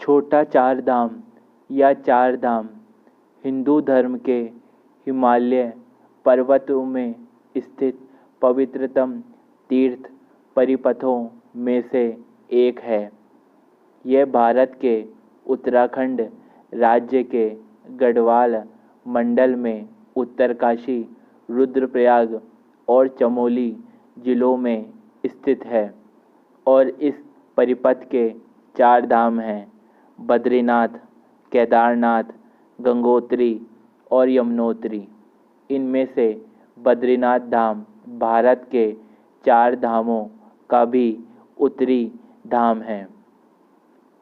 छोटा चार धाम या चार धाम हिंदू धर्म के हिमालय पर्वतों में स्थित पवित्रतम तीर्थ परिपथों में से एक है। यह भारत के उत्तराखंड राज्य के गढ़वाल मंडल में उत्तरकाशी, रुद्रप्रयाग और चमोली जिलों में स्थित है और इस परिपथ के चार धाम हैं: बद्रीनाथ, केदारनाथ, गंगोत्री और यमुनोत्री। इनमें से बद्रीनाथ धाम भारत के चार धामों का भी उत्तरी धाम है।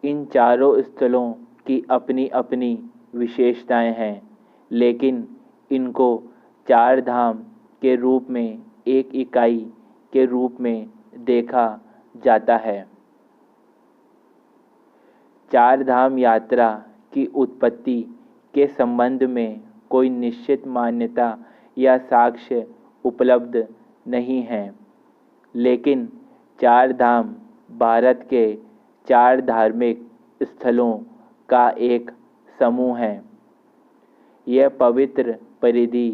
इन चारों स्थलों की अपनी अपनी विशेषताएं हैं, लेकिन इनको चार धाम के रूप में एक इकाई के रूप में देखा जाता है। चार धाम यात्रा की उत्पत्ति के संबंध में कोई निश्चित मान्यता या साक्ष्य उपलब्ध नहीं है, लेकिन चार धाम भारत के चार धार्मिक स्थलों का एक समूह है। यह पवित्र परिधि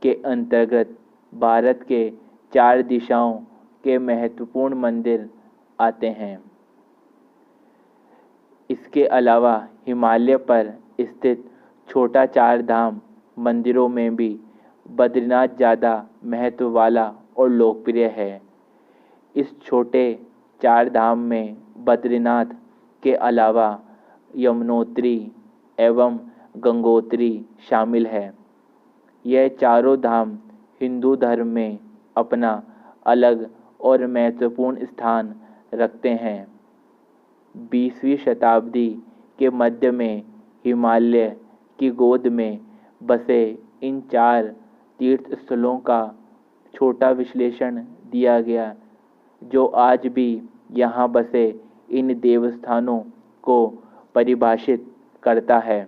के अंतर्गत भारत के चार दिशाओं के महत्वपूर्ण मंदिर आते हैं। इसके अलावा हिमालय पर स्थित छोटा चार धाम मंदिरों में भी बद्रीनाथ ज़्यादा महत्व वाला और लोकप्रिय है। इस छोटे चार धाम में बद्रीनाथ के अलावा यमुनोत्री एवं गंगोत्री शामिल है। यह चारों धाम हिंदू धर्म में अपना अलग और महत्वपूर्ण स्थान रखते हैं। 20वीं शताब्दी के मध्य में हिमालय की गोद में बसे इन चार तीर्थ स्थलों का छोटा विश्लेषण दिया गया, जो आज भी यहाँ बसे इन देवस्थानों को परिभाषित करता है।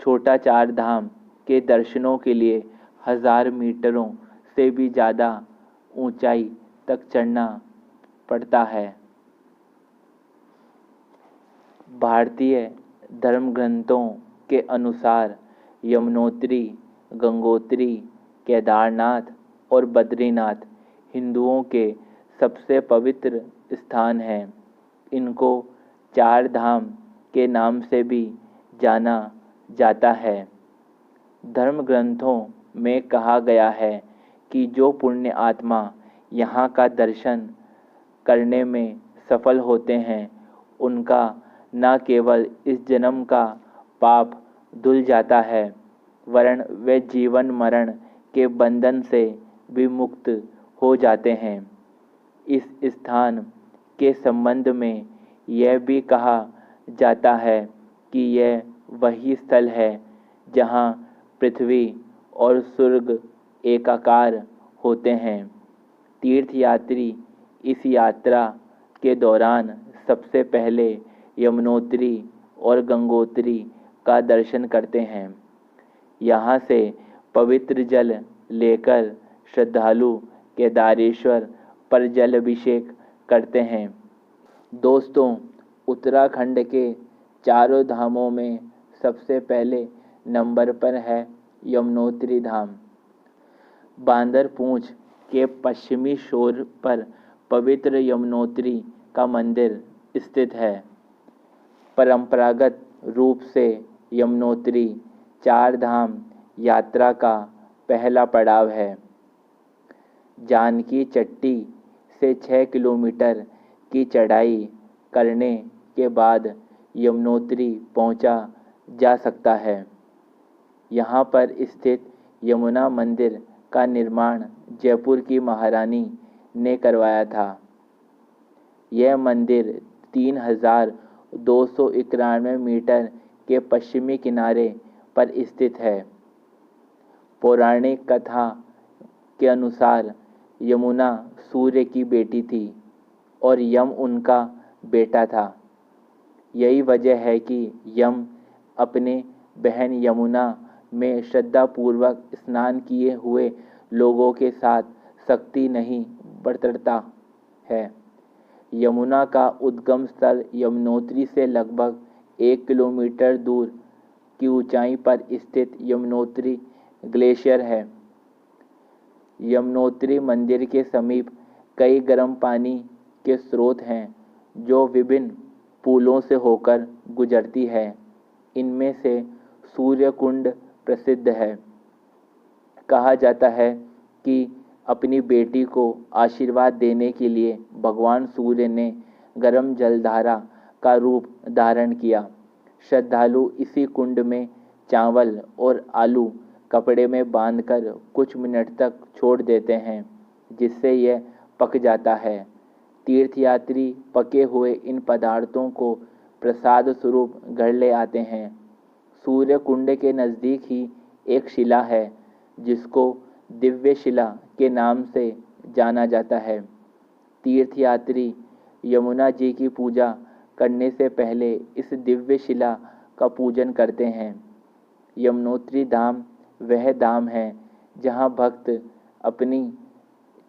छोटा चार धाम के दर्शनों के लिए 1000 मीटरों से भी ज़्यादा ऊंचाई तक चढ़ना पड़ता है। भारतीय धर्म ग्रंथों के अनुसार यमुनोत्री, गंगोत्री, केदारनाथ और बद्रीनाथ हिंदुओं के सबसे पवित्र स्थान हैं। इनको चार धाम के नाम से भी जाना जाता है। धर्म ग्रंथों में कहा गया है कि जो पुण्य आत्मा यहाँ का दर्शन करने में सफल होते हैं, उनका न केवल इस जन्म का पाप धुल जाता है, वरन वे जीवन मरण के बंधन से भी मुक्त हो जाते हैं। इस स्थान के संबंध में यह भी कहा जाता है कि यह वही स्थल है जहाँ पृथ्वी और स्वर्ग एकाकार होते हैं। तीर्थयात्री इस यात्रा के दौरान सबसे पहले यमुनोत्री और गंगोत्री का दर्शन करते हैं। यहाँ से पवित्र जल लेकर श्रद्धालु केदारेश्वर पर जल अभिषेक करते हैं। दोस्तों, उत्तराखंड के चारों धामों में सबसे पहले नंबर पर है यमुनोत्री धाम। बांदर पूंछ के पश्चिमी छोर पर पवित्र यमुनोत्री का मंदिर स्थित है। परंपरागत रूप से यमुनोत्री चार धाम यात्रा का पहला पड़ाव है। जानकी चट्टी से 6 किलोमीटर की चढ़ाई करने के बाद यमुनोत्री पहुंचा जा सकता है। यहाँ पर स्थित यमुना मंदिर का निर्माण जयपुर की महारानी ने करवाया था। यह मंदिर 3291 मीटर के पश्चिमी किनारे पर स्थित है। पौराणिक कथा के अनुसार यमुना सूर्य की बेटी थी और यम उनका बेटा था। यही वजह है कि यम अपने बहन यमुना में श्रद्धापूर्वक स्नान किए हुए लोगों के साथ सख्ती नहीं बरतता है। यमुना का उद्गम स्थल यमुनोत्री से लगभग 1 किलोमीटर दूर की ऊंचाई पर स्थित यमुनोत्री ग्लेशियर है। यमुनोत्री मंदिर के समीप कई गर्म पानी के स्रोत हैं जो विभिन्न पुलों से होकर गुजरती है। इनमें से सूर्य कुंड प्रसिद्ध है। कहा जाता है कि अपनी बेटी को आशीर्वाद देने के लिए भगवान सूर्य ने गर्म जलधारा का रूप धारण किया। श्रद्धालु इसी कुंड में चावल और आलू कपड़े में बांधकर कुछ मिनट तक छोड़ देते हैं, जिससे यह पक जाता है। तीर्थयात्री पके हुए इन पदार्थों को प्रसाद स्वरूप घर ले आते हैं। सूर्य कुंड के नज़दीक ही एक शिला है जिसको दिव्य शिला के नाम से जाना जाता है। तीर्थयात्री यमुना जी की पूजा करने से पहले इस दिव्य शिला का पूजन करते हैं। यमुनोत्री धाम वह धाम है जहाँ भक्त अपनी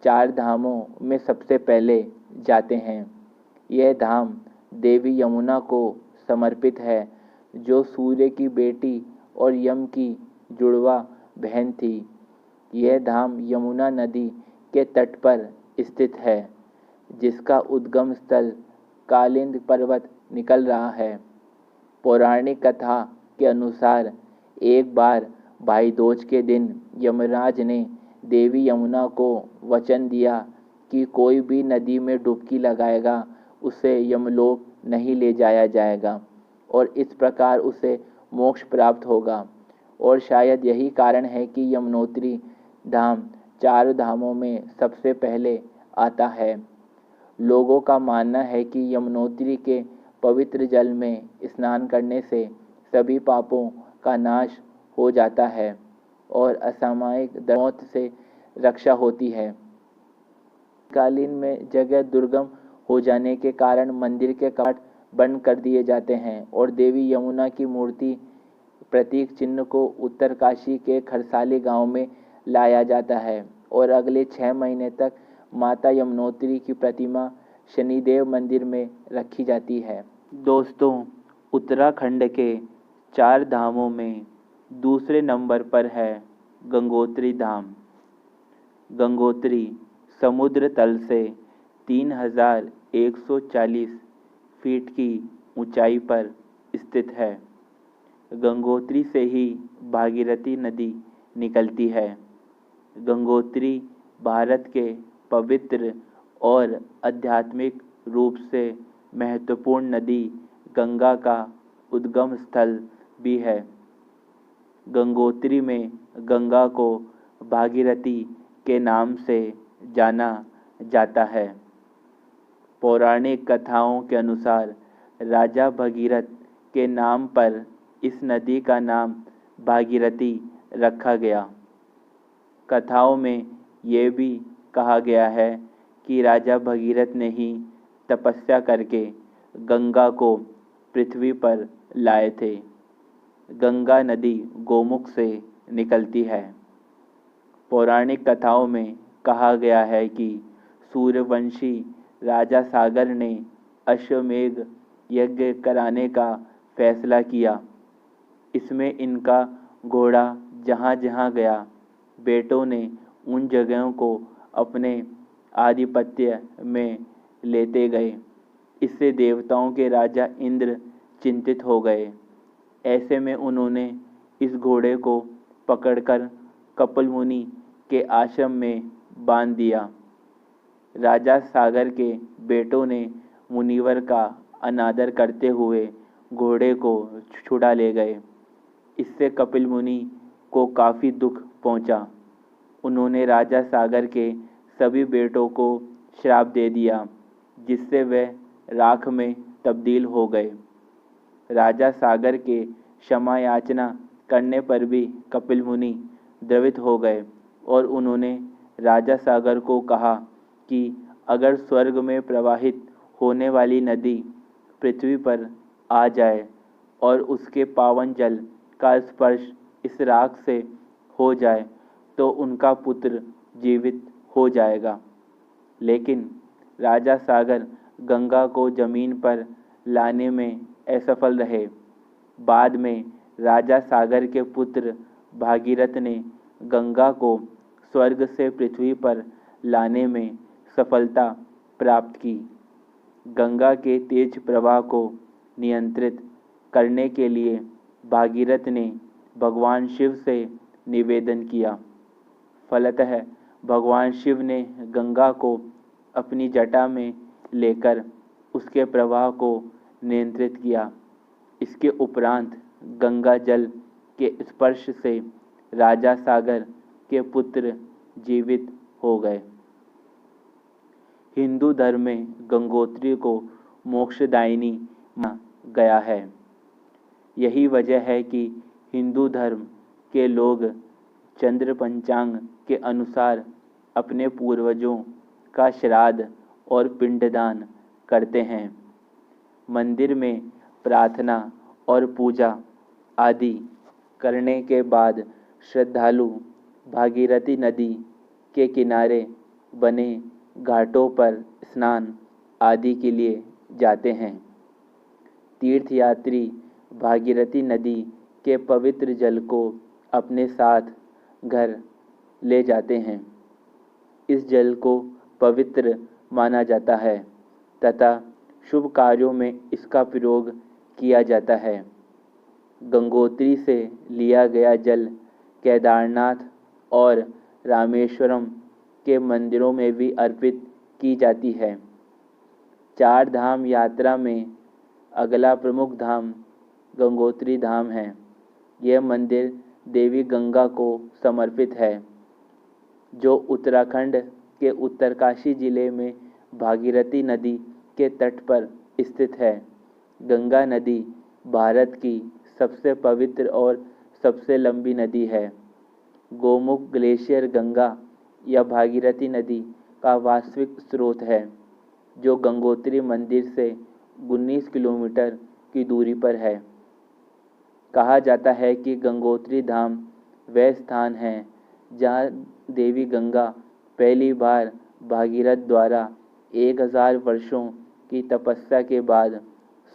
4 धामों में सबसे पहले जाते हैं। यह धाम देवी यमुना को समर्पित है, जो सूर्य की बेटी और यम की जुड़वा बहन थी। यह धाम यमुना नदी के तट पर स्थित है, जिसका उद्गम स्थल कालिंद पर्वत निकल रहा है। पौराणिक कथा के अनुसार एक बार भाई दूज के दिन यमराज ने देवी यमुना को वचन दिया कि कोई भी नदी में डुबकी लगाएगा उसे यमलोक नहीं ले जाया जाएगा और इस प्रकार उसे मोक्ष प्राप्त होगा। और शायद यही कारण है कि यमुनोत्री धाम 4 धामों में सबसे पहले आता है। लोगों का मानना है कि यमुनोत्री के पवित्र जल में स्नान करने से सभी पापों का नाश हो जाता है और असामयिक मौत से रक्षा होती है। कालीन में जगह दुर्गम हो जाने के कारण मंदिर के कपाट बंद कर दिए जाते हैं और देवी यमुना की मूर्ति प्रतीक चिन्ह को उत्तरकाशी के खरसाली गांव में लाया जाता है और अगले 6 महीने तक माता यमुनोत्री की प्रतिमा शनिदेव मंदिर में रखी जाती है। दोस्तों, उत्तराखंड के 4 धामों में दूसरे नंबर पर है गंगोत्री धाम। गंगोत्री समुद्र तल से 3140 फीट की ऊंचाई पर स्थित है। गंगोत्री से ही भागीरथी नदी निकलती है। गंगोत्री भारत के पवित्र और आध्यात्मिक रूप से महत्वपूर्ण नदी गंगा का उद्गम स्थल भी है। गंगोत्री में गंगा को भागीरथी के नाम से जाना जाता है। पौराणिक कथाओं के अनुसार राजा भगीरथ के नाम पर इस नदी का नाम भागीरथी रखा गया। कथाओं में यह भी कहा गया है कि राजा भगीरथ ने ही तपस्या करके गंगा को पृथ्वी पर लाए थे। गंगा नदी गोमुख से निकलती है। पौराणिक कथाओं में कहा गया है कि सूर्यवंशी राजा सागर ने अश्वमेध यज्ञ कराने का फैसला किया। इसमें इनका घोड़ा जहाँ जहाँ गया, बेटों ने उन जगहों को अपने आधिपत्य में लेते गए। इससे देवताओं के राजा इंद्र चिंतित हो गए। ऐसे में उन्होंने इस घोड़े को पकड़कर कपिल मुनि के आश्रम में बांध दिया। राजा सागर के बेटों ने मुनिवर का अनादर करते हुए घोड़े को छुड़ा ले गए। इससे कपिल मुनि को काफ़ी दुख पहुंचा। उन्होंने राजा सागर के सभी बेटों को श्राप दे दिया, जिससे वे राख में तब्दील हो गए। राजा सागर के क्षमा याचना करने पर भी कपिल मुनि द्रवित हो गए और उन्होंने राजा सागर को कहा कि अगर स्वर्ग में प्रवाहित होने वाली नदी पृथ्वी पर आ जाए और उसके पावन जल का स्पर्श इस राख से हो जाए तो उनका पुत्र जीवित हो जाएगा। लेकिन राजा सागर गंगा को जमीन पर लाने में असफल रहे। बाद में राजा सागर के पुत्र भागीरथ ने गंगा को स्वर्ग से पृथ्वी पर लाने में सफलता प्राप्त की। गंगा के तेज प्रवाह को नियंत्रित करने के लिए भागीरथ ने भगवान शिव से निवेदन किया। फलतः भगवान शिव ने गंगा को अपनी जटा में लेकर उसके प्रवाह को नियंत्रित किया। इसके उपरांत गंगा जल के स्पर्श से राजा सागर के पुत्र जीवित हो गए। हिंदू धर्म में गंगोत्री को मोक्षदायिनी माना गया है। यही वजह है कि हिंदू धर्म के लोग चंद्र पंचांग के अनुसार अपने पूर्वजों का श्राद्ध और पिंडदान करते हैं। मंदिर में प्रार्थना और पूजा आदि करने के बाद श्रद्धालु भागीरथी नदी के किनारे बने घाटों पर स्नान आदि के लिए जाते हैं। तीर्थयात्री भागीरथी नदी के पवित्र जल को अपने साथ घर ले जाते हैं। इस जल को पवित्र माना जाता है तथा शुभ कार्यों में इसका प्रयोग किया जाता है। गंगोत्री से लिया गया जल केदारनाथ और रामेश्वरम के मंदिरों में भी अर्पित की जाती है। चार धाम यात्रा में अगला प्रमुख धाम गंगोत्री धाम है। यह मंदिर देवी गंगा को समर्पित है, जो उत्तराखंड के उत्तरकाशी जिले में भागीरथी नदी के तट पर स्थित है। गंगा नदी भारत की सबसे पवित्र और सबसे लंबी नदी है। गोमुख ग्लेशियर गंगा या भागीरथी नदी का वास्तविक स्रोत है, जो गंगोत्री मंदिर से 19 किलोमीटर की दूरी पर है। कहा जाता है कि गंगोत्री धाम वह स्थान है जहाँ देवी गंगा पहली बार भागीरथ द्वारा 1000 वर्षों की तपस्या के बाद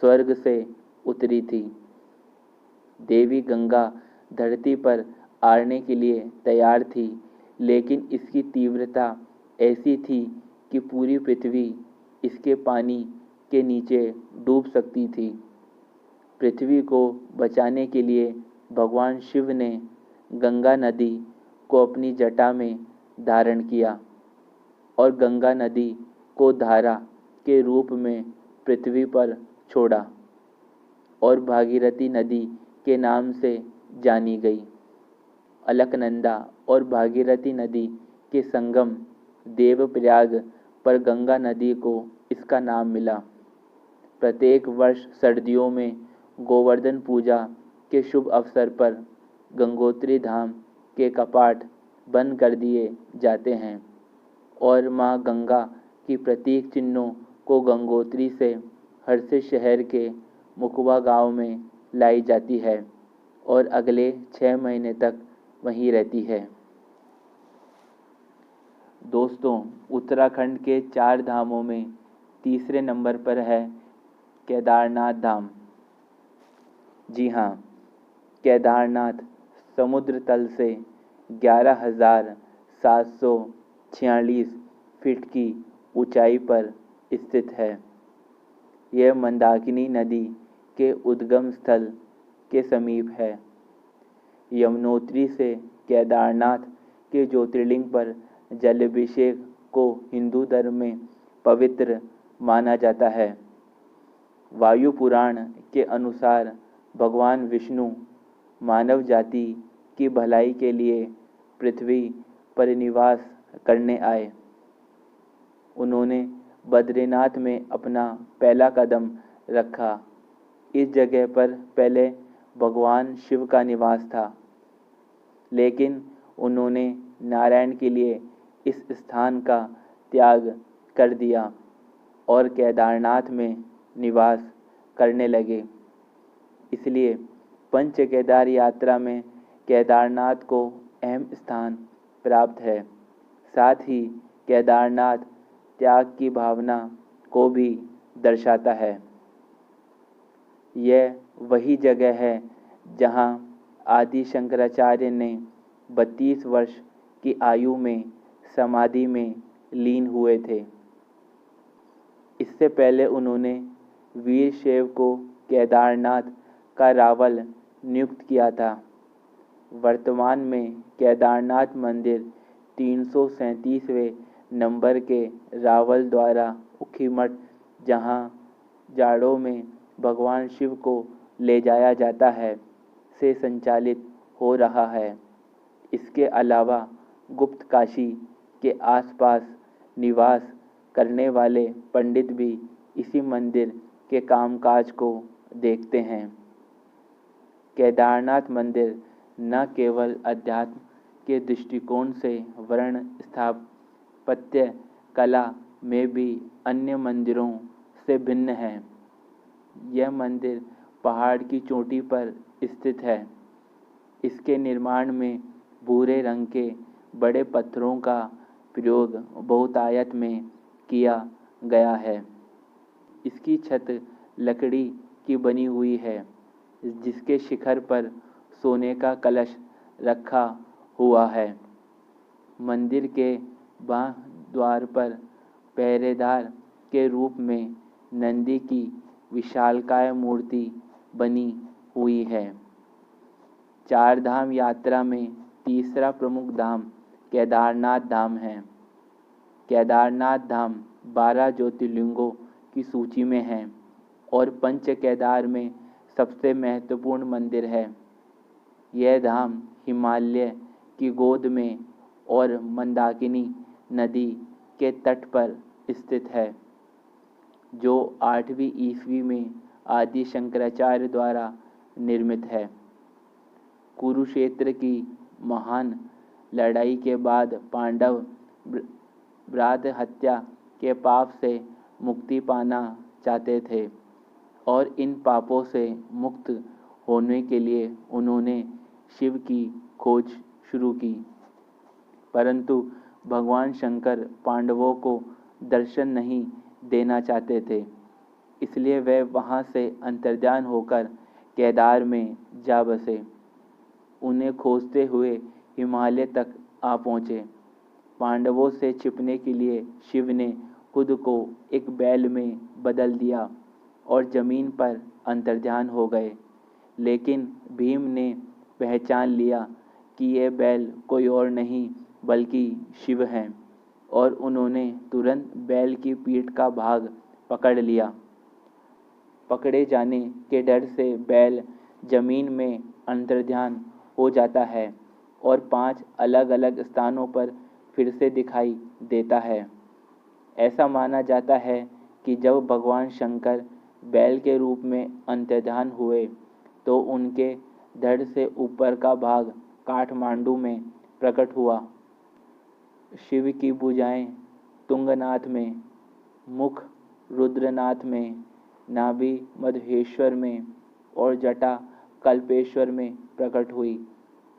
स्वर्ग से उतरी थी। देवी गंगा धरती पर आने के लिए तैयार थी, लेकिन इसकी तीव्रता ऐसी थी कि पूरी पृथ्वी इसके पानी के नीचे डूब सकती थी। पृथ्वी को बचाने के लिए भगवान शिव ने गंगा नदी को अपनी जटा में धारण किया और गंगा नदी को धारा के रूप में पृथ्वी पर छोड़ा और भागीरथी नदी के नाम से जानी गई। अलकनंदा और भागीरथी नदी के संगम देवप्रयाग पर गंगा नदी को इसका नाम मिला। प्रत्येक वर्ष सर्दियों में गोवर्धन पूजा के शुभ अवसर पर गंगोत्री धाम के कपाट बंद कर दिए जाते हैं और मां गंगा की प्रतीक चिन्हों को गंगोत्री से हरसिल शहर के मुकवा गांव में लाई जाती है और अगले 6 महीने तक वहीं रहती है। दोस्तों, उत्तराखंड के 4 धामों में तीसरे नंबर पर है केदारनाथ धाम। जी हाँ, केदारनाथ समुद्र तल से 11,746 फीट की ऊंचाई पर स्थित है। यह मंदाकिनी नदी के उद्गम स्थल के समीप है। यमुनोत्री से केदारनाथ के ज्योतिर्लिंग पर जलाभिषेक को हिंदू धर्म में पवित्र माना जाता है। वायु पुराण के अनुसार भगवान विष्णु मानव जाति की भलाई के लिए पृथ्वी पर निवास करने आए। उन्होंने बद्रीनाथ में अपना पहला कदम रखा। इस जगह पर पहले भगवान शिव का निवास था, लेकिन उन्होंने नारायण के लिए इस स्थान का त्याग कर दिया और केदारनाथ में निवास करने लगे। इसलिए पंच केदार यात्रा में केदारनाथ को अहम स्थान प्राप्त है। साथ ही केदारनाथ त्याग की भावना को भी दर्शाता है। यह वही जगह है जहाँ आदि शंकराचार्य ने 32 वर्ष की आयु में समाधि में लीन हुए थे। इससे पहले उन्होंने वीरशैव को केदारनाथ का रावल नियुक्त किया था। वर्तमान में केदारनाथ मंदिर 337वें नंबर के रावल द्वारा ऊखीमठ, जहाँ जाड़ों में भगवान शिव को ले जाया जाता है, से संचालित हो रहा है। इसके अलावा गुप्त काशी के आसपास निवास करने वाले पंडित भी इसी मंदिर के कामकाज को देखते हैं। केदारनाथ मंदिर न केवल अध्यात्म के दृष्टिकोण से वर्ण स्थापत्य कला में भी अन्य मंदिरों से भिन्न है। यह मंदिर पहाड़ की चोटी पर स्थित है। इसके निर्माण में भूरे रंग के बड़े पत्थरों का प्रयोग बहुतायत में किया गया है। इसकी छत लकड़ी की बनी हुई है, जिसके शिखर पर सोने का कलश रखा हुआ है। मंदिर के बाह्य द्वार पर पहरेदार के रूप में नंदी की विशालकाय मूर्ति बनी हुई है। चार धाम यात्रा में तीसरा प्रमुख धाम केदारनाथ धाम है। केदारनाथ धाम 12 ज्योतिर्लिंगों की सूची में है और पंच केदार में सबसे महत्वपूर्ण मंदिर है। यह धाम हिमालय की गोद में और मंदाकिनी नदी के तट पर स्थित है, जो 8वीं ईस्वी में आदि शंकराचार्य द्वारा निर्मित है। कुरुक्षेत्र की महान लड़ाई के बाद पांडव भ्रात हत्या के पाप से मुक्ति पाना चाहते थे और इन पापों से मुक्त होने के लिए उन्होंने शिव की खोज शुरू की। परंतु भगवान शंकर पांडवों को दर्शन नहीं देना चाहते थे, इसलिए वे वहां से अंतर्ध्यान होकर केदार में जा बसे। उन्हें खोजते हुए हिमालय तक आ पहुँचे। पांडवों से छिपने के लिए शिव ने खुद को एक बैल में बदल दिया और जमीन पर अंतर्ध्यान हो गए। लेकिन भीम ने पहचान लिया कि यह बैल कोई और नहीं बल्कि शिव हैं और उन्होंने तुरंत बैल की पीठ का भाग पकड़ लिया। पकड़े जाने के डर से बैल जमीन में अंतर्ध्यान हो जाता है और 5 अलग अलग स्थानों पर फिर से दिखाई देता है। ऐसा माना जाता है कि जब भगवान शंकर बैल के रूप में अंतर्ध्यान हुए तो उनके धड़ से ऊपर का भाग काठमांडू में प्रकट हुआ। शिव की भुजाएं तुंगनाथ में, मुख रुद्रनाथ में, नाभि मधेश्वर में और जटा कल्पेश्वर में प्रकट हुई।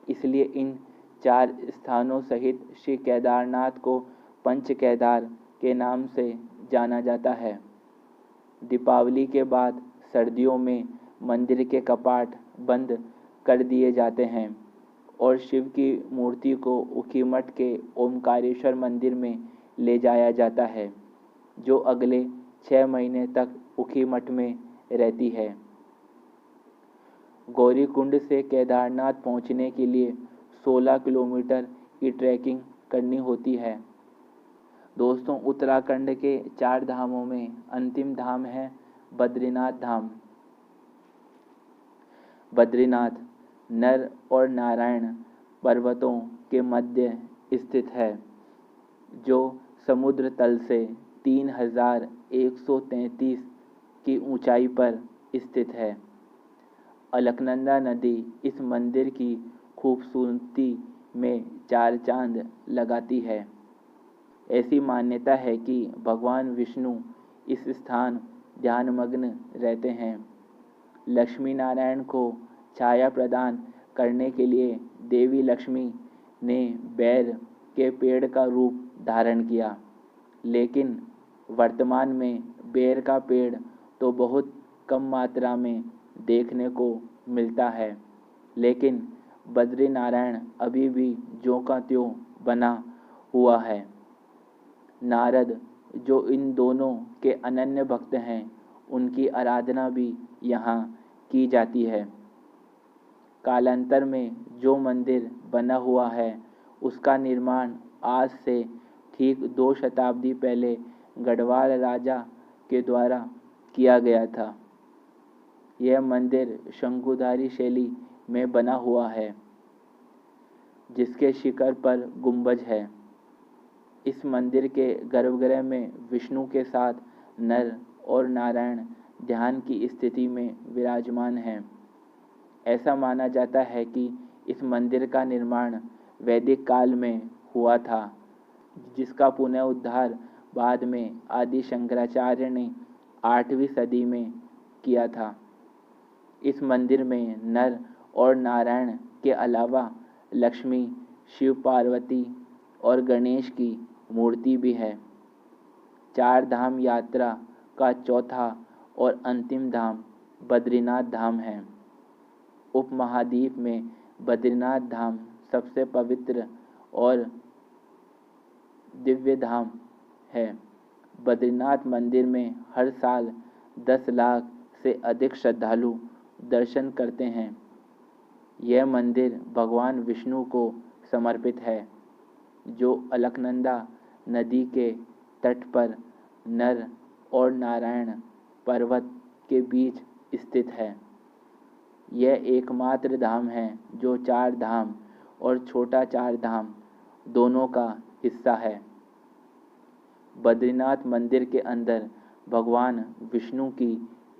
इसलिए इन 4 स्थानों सहित श्री केदारनाथ को पंच केदार के नाम से जाना जाता है। दीपावली के बाद सर्दियों में मंदिर के कपाट बंद कर दिए जाते हैं और शिव की मूर्ति को ऊखीमठ के ओमकारेश्वर मंदिर में ले जाया जाता है, जो अगले 6 महीने तक ऊखीमठ में रहती है। गौरीकुंड से केदारनाथ पहुंचने के लिए 16 किलोमीटर की ट्रैकिंग करनी होती है। दोस्तों, उत्तराखंड के 4 धामों में अंतिम धाम है बद्रीनाथ धाम। बद्रीनाथ नर और नारायण पर्वतों के मध्य स्थित है, जो समुद्र तल से 3133 की ऊंचाई पर स्थित है। अलकनंदा नदी इस मंदिर की खूबसूरती में 4 चांद लगाती है। ऐसी मान्यता है कि भगवान विष्णु इस स्थान ध्यानमग्न रहते हैं। लक्ष्मी नारायण को छाया प्रदान करने के लिए देवी लक्ष्मी ने बैर के पेड़ का रूप धारण किया, लेकिन वर्तमान में बेर का पेड़ तो बहुत कम मात्रा में देखने को मिलता है, लेकिन बद्रीनारायण अभी भी ज्यों का त्यों बना हुआ है। नारद, जो इन दोनों के अनन्य भक्त हैं, उनकी आराधना भी यहाँ की जाती है। कालांतर में जो मंदिर बना हुआ है, उसका निर्माण आज से ठीक 2 शताब्दी पहले गढ़वाल राजा के द्वारा किया गया था। यह मंदिर शंकुधारी शैली में बना हुआ है, जिसके शिखर पर गुंबज है। इस मंदिर के गर्भगृह में विष्णु के साथ नर और नारायण ध्यान की स्थिति में विराजमान हैं। ऐसा माना जाता है कि इस मंदिर का निर्माण वैदिक काल में हुआ था, जिसका पुनरुद्धार बाद में आदि शंकराचार्य ने 8वीं सदी में किया था। इस मंदिर में नर और नारायण के अलावा लक्ष्मी, शिव पार्वती और गणेश की मूर्ति भी है। 4 धाम यात्रा का चौथा और अंतिम धाम बद्रीनाथ धाम है। उपमहाद्वीप में बद्रीनाथ धाम सबसे पवित्र और दिव्य धाम है। बद्रीनाथ मंदिर में हर साल 10 लाख से अधिक श्रद्धालु दर्शन करते हैं। यह मंदिर भगवान विष्णु को समर्पित है, जो अलकनंदा नदी के तट पर नर और नारायण पर्वत के बीच स्थित है। यह एकमात्र धाम है जो 4 धाम और छोटा 4 धाम दोनों का हिस्सा है। बद्रीनाथ मंदिर के अंदर भगवान विष्णु की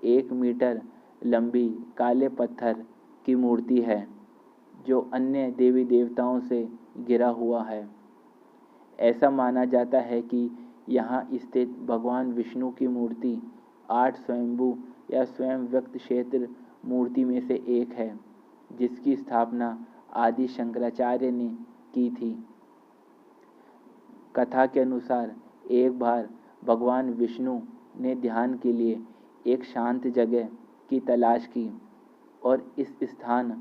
1 मीटर लंबी काले पत्थर की मूर्ति है, जो अन्य देवी देवताओं से घिरा हुआ है। ऐसा माना जाता है कि यहाँ स्थित भगवान विष्णु की मूर्ति 8 स्वयंभू या स्वयं व्यक्त क्षेत्र मूर्ति में से एक है, जिसकी स्थापना आदि शंकराचार्य ने की थी। कथा के अनुसार एक बार भगवान विष्णु ने ध्यान के लिए एक शांत जगह की तलाश की और इस स्थान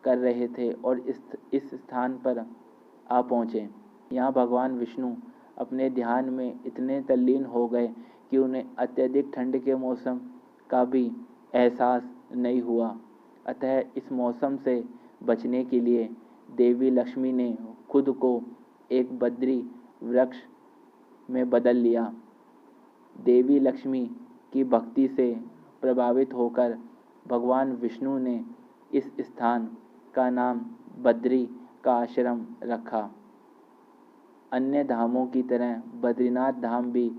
कर रहे थे और इस स्थान पर आ पहुँचे। यहाँ भगवान विष्णु अपने ध्यान में इतने तल्लीन हो गए कि उन्हें अत्यधिक ठंड के मौसम का भी एहसास नहीं हुआ। अतः इस मौसम से बचने के लिए देवी लक्ष्मी ने खुद को एक बद्री वृक्ष में बदल लिया। देवी लक्ष्मी की भक्ति से प्रभावित होकर भगवान विष्णु ने इस स्थान का नाम बद्री का आश्रम रखा। अन्य धामों की तरह बद्रीनाथ धाम भी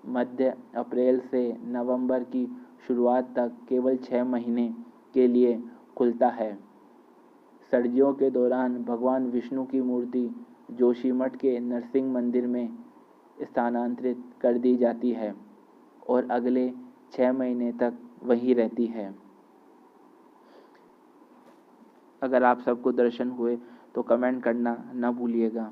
मध्य अप्रैल से नवंबर की शुरुआत तक केवल 6 महीने के लिए खुलता है। सर्दियों के दौरान भगवान विष्णु की मूर्ति जोशीमठ के नरसिंह मंदिर में स्थानांतरित कर दी जाती है और अगले 6 महीने तक वहीं रहती है। अगर आप सबको दर्शन हुए तो कमेंट करना ना भूलिएगा।